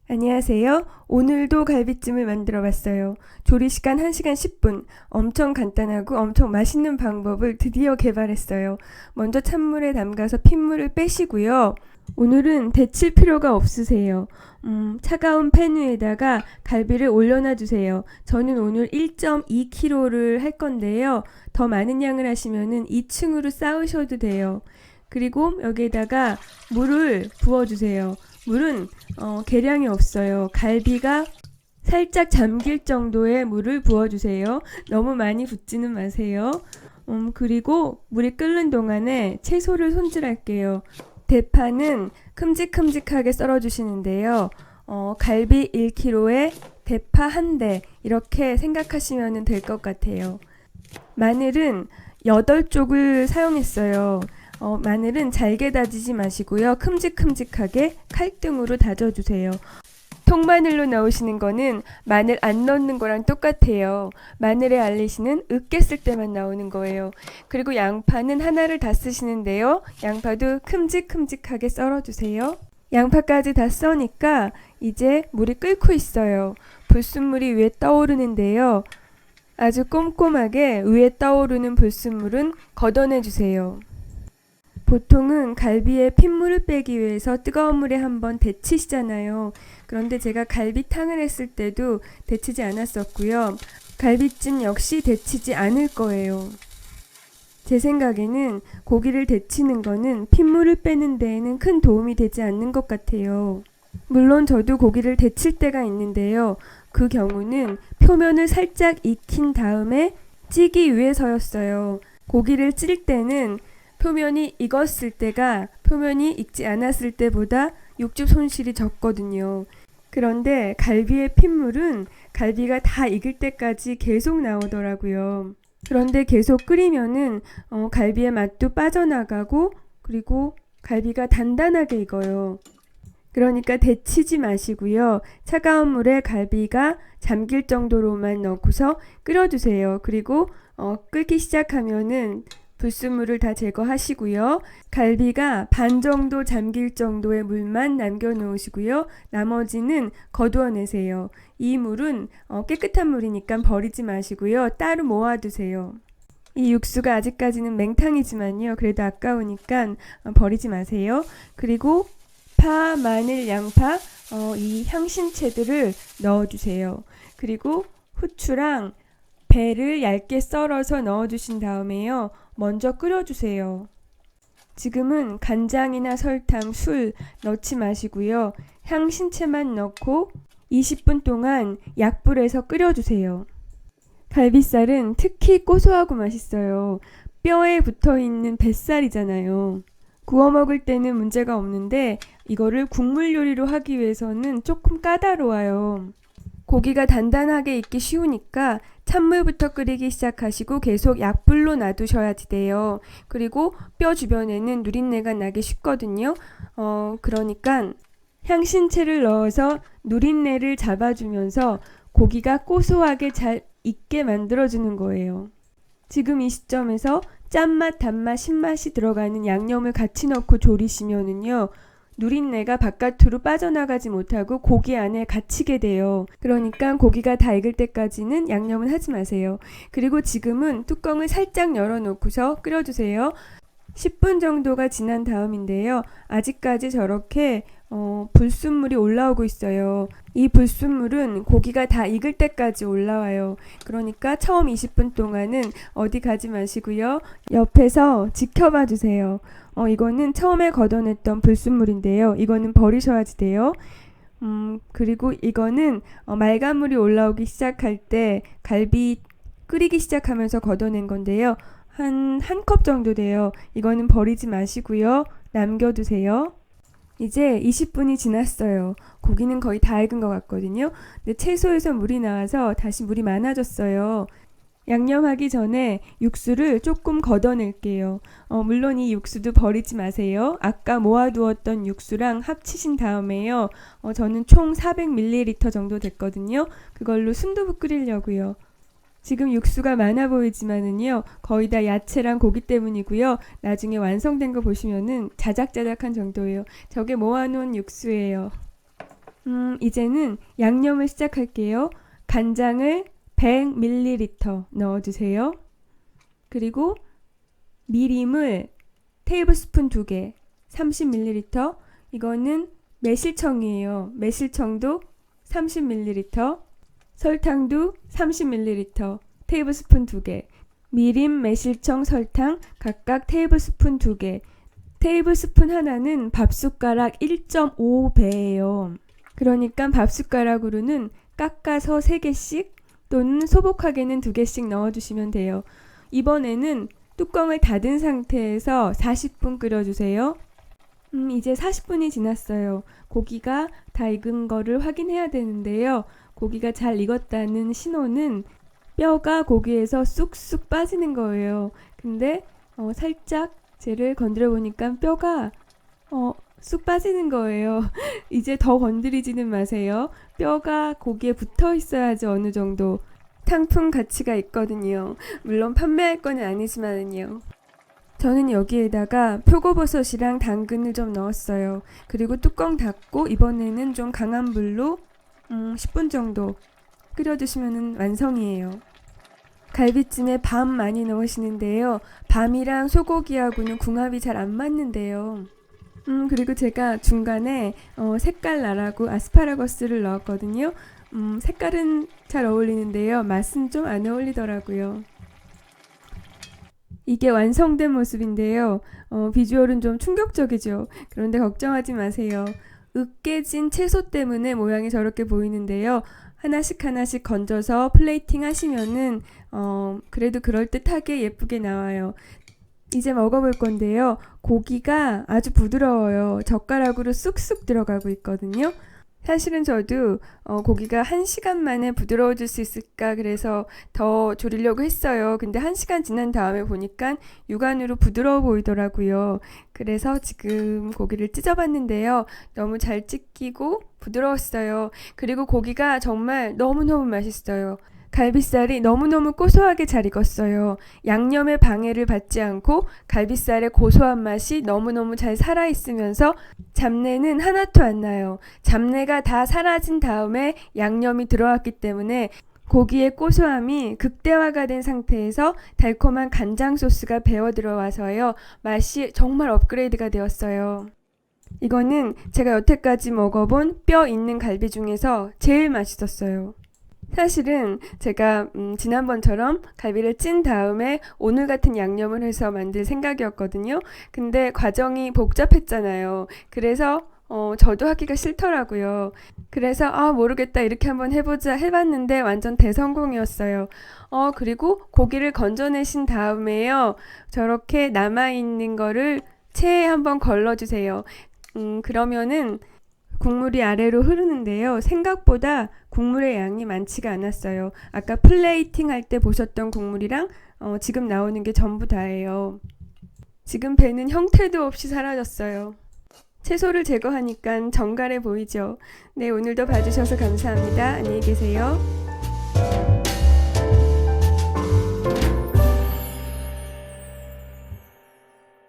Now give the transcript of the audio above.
안녕하세요. 오늘도 갈비찜을 만들어 봤어요. 조리 시간 1시간 10분. 엄청 간단하고 엄청 맛있는 방법을 드디어 개발했어요. 먼저 찬물에 담가서 핏물을 빼시고요. 오늘은 데칠 필요가 없으세요. 차가운 팬 위에다가 갈비를 올려놔 주세요. 저는 오늘 1.2kg를 할 건데요. 더 많은 양을 하시면은 2층으로 쌓으셔도 돼요. 그리고 여기에다가 물을 부어주세요. 물은 계량이 없어요. 갈비가 살짝 잠길 정도의 물을 부어주세요. 너무 많이 붓지는 마세요. 그리고 물이 끓는 동안에 채소를 손질할게요. 대파는 큼직큼직하게 썰어주시는데요. 갈비 1kg에 대파 1대 이렇게 생각하시면 될 것 같아요. 마늘은 8쪽을 사용했어요. 마늘은 잘게 다지지 마시고요. 큼직큼직하게 칼등으로 다져주세요. 통마늘로 넣으시는 거는 마늘 안 넣는 거랑 똑같아요. 마늘의 알리시는 으깼을 때만 나오는 거예요. 그리고 양파는 하나를 다 쓰시는데요. 양파도 큼직큼직하게 썰어주세요. 양파까지 다 써니까 이제 물이 끓고 있어요. 불순물이 위에 떠오르는데요. 아주 꼼꼼하게 위에 떠오르는 불순물은 걷어내주세요. 보통은 갈비에 핏물을 빼기 위해서 뜨거운 물에 한번 데치시잖아요. 그런데 제가 갈비탕을 했을 때도 데치지 않았었고요. 갈비찜 역시 데치지 않을 거예요. 제 생각에는 고기를 데치는 거는 핏물을 빼는 데에는 큰 도움이 되지 않는 것 같아요. 물론 저도 고기를 데칠 때가 있는데요. 그 경우는 표면을 살짝 익힌 다음에 찌기 위해서였어요. 고기를 찔 때는 표면이 익었을 때가 표면이 익지 않았을 때보다 육즙 손실이 적거든요. 그런데 갈비의 핏물은 갈비가 다 익을 때까지 계속 나오더라고요. 그런데 계속 끓이면은 갈비의 맛도 빠져나가고 그리고 갈비가 단단하게 익어요. 그러니까 데치지 마시고요. 차가운 물에 갈비가 잠길 정도로만 넣고서 끓여주세요. 그리고 끓기 시작하면은 불순물을 다 제거하시고요. 갈비가 반 정도 잠길 정도의 물만 남겨놓으시고요. 나머지는 거두어내세요. 이 물은 깨끗한 물이니까 버리지 마시고요. 따로 모아두세요. 이 육수가 아직까지는 맹탕이지만요. 그래도 아까우니까 버리지 마세요. 그리고 파, 마늘, 양파 이 향신채들을 넣어주세요. 그리고 후추랑 배를 얇게 썰어서 넣어주신 다음에요. 먼저 끓여주세요. 지금은 간장이나 설탕, 술 넣지 마시고요. 향신채만 넣고 20분 동안 약불에서 끓여주세요. 갈비살은 특히 고소하고 맛있어요. 뼈에 붙어있는 뱃살이잖아요. 구워 먹을 때는 문제가 없는데 이거를 국물 요리로 하기 위해서는 조금 까다로워요. 고기가 단단하게 익기 쉬우니까 찬물부터 끓이기 시작하시고 계속 약불로 놔두셔야 돼요. 그리고 뼈 주변에는 누린내가 나기 쉽거든요. 그러니까 향신채를 넣어서 누린내를 잡아주면서 고기가 고소하게 잘 익게 만들어주는 거예요. 지금 이 시점에서 짠맛, 단맛, 신맛이 들어가는 양념을 같이 넣고 조리시면은요. 누린내가 바깥으로 빠져나가지 못하고 고기 안에 갇히게 돼요. 그러니까 고기가 다 익을 때까지는 양념은 하지 마세요. 그리고 지금은 뚜껑을 살짝 열어놓고서 끓여주세요. 10분 정도가 지난 다음인데요. 아직까지 저렇게 불순물이 올라오고 있어요. 이 불순물은 고기가 다 익을 때까지 올라와요. 그러니까 처음 20분 동안은 어디 가지 마시고요. 옆에서 지켜봐 주세요. 이거는 처음에 걷어냈던 불순물인데요. 이거는 버리셔야지 돼요. 그리고 이거는 말간물이 올라오기 시작할 때 갈비 끓이기 시작하면서 걷어낸 건데요. 한 컵 정도 돼요. 이거는 버리지 마시고요. 남겨두세요. 이제 20분이 지났어요. 고기는 거의 다 익은 것 같거든요. 근데 채소에서 물이 나와서 다시 물이 많아졌어요. 양념하기 전에 육수를 조금 걷어낼게요. 물론 이 육수도 버리지 마세요. 아까 모아두었던 육수랑 합치신 다음에요. 저는 총 400ml 정도 됐거든요. 그걸로 순두부 끓이려고요. 지금 육수가 많아 보이지만은요, 거의 다 야채랑 고기 때문이고요. 나중에 완성된 거 보시면은 자작자작한 정도예요. 저게 모아놓은 육수예요. 이제는 양념을 시작할게요. 간장을 100ml 넣어주세요. 그리고 미림을 테이블스푼 2개, 30ml. 이거는 매실청이에요. 매실청도 30ml. 설탕도 30ml, 테이블스푼 2개. 미림, 매실청, 설탕 각각 테이블스푼 2개. 테이블스푼 하나는 밥숟가락 1.5배예요. 그러니까 밥숟가락으로는 깎아서 3개씩 또는 소복하게는 2개씩 넣어주시면 돼요. 이번에는 뚜껑을 닫은 상태에서 40분 끓여주세요. 이제 40분이 지났어요. 고기가 다 익은 거를 확인해야 되는데요. 고기가 잘 익었다는 신호는 뼈가 고기에서 쑥쑥 빠지는 거예요. 근데 살짝 쟤를 건드려 보니까 뼈가 쑥 빠지는 거예요. 이제 더 건드리지는 마세요. 뼈가 고기에 붙어 있어야지 어느 정도 상품 가치가 있거든요. 물론 판매할 건 아니지만은요. 저는 여기에다가 표고버섯이랑 당근을 좀 넣었어요. 그리고 뚜껑 닫고 이번에는 좀 강한 불로 10분 정도 끓여주시면 완성이에요. 갈비찜에 밤 많이 넣으시는데요. 밤이랑 소고기하고는 궁합이 잘 안 맞는데요. 그리고 제가 중간에 색깔 나라고 아스파라거스를 넣었거든요. 색깔은 잘 어울리는데요. 맛은 좀 안 어울리더라고요. 이게 완성된 모습인데요. 비주얼은 좀 충격적이죠. 그런데 걱정하지 마세요. 으깨진 채소 때문에 모양이 저렇게 보이는데요. 하나씩 하나씩 건져서 플레이팅 하시면은 그래도 그럴듯하게 예쁘게 나와요. 이제 먹어볼 건데요. 고기가 아주 부드러워요. 젓가락으로 쑥쑥 들어가고 있거든요. 사실은 저도 고기가 1시간 만에 부드러워질 수 있을까 그래서 더 졸이려고 했어요. 근데 1시간 지난 다음에 보니까 육안으로 부드러워 보이더라고요. 그래서 지금 고기를 찢어봤는데요. 너무 잘 찢기고 부드러웠어요. 그리고 고기가 정말 너무너무 맛있어요. 갈비살이 너무너무 고소하게 잘 익었어요. 양념의 방해를 받지 않고 갈비살의 고소한 맛이 너무너무 잘 살아있으면서 잡내는 하나도 안 나요. 잡내가 다 사라진 다음에 양념이 들어왔기 때문에 고기의 고소함이 극대화가 된 상태에서 달콤한 간장 소스가 배어 들어와서요. 맛이 정말 업그레이드가 되었어요. 이거는 제가 여태까지 먹어본 뼈 있는 갈비 중에서 제일 맛있었어요. 사실은 제가 지난번처럼 갈비를 찐 다음에 오늘 같은 양념을 해서 만들 생각이었거든요. 근데 과정이 복잡했잖아요. 그래서 저도 하기가 싫더라고요. 그래서 모르겠다 이렇게 한번 해보자 해봤는데 완전 대성공이었어요. 그리고 고기를 건져내신 다음에요. 저렇게 남아있는 거를 체에 한번 걸러주세요. 그러면은 국물이 아래로 흐르는데요. 생각보다 국물의 양이 많지가 않았어요. 아까 플레이팅 할 때 보셨던 국물이랑 지금 나오는 게 전부 다예요. 지금 배는 형태도 없이 사라졌어요. 채소를 제거하니까 정갈해 보이죠? 네, 오늘도 봐주셔서 감사합니다. 안녕히 계세요.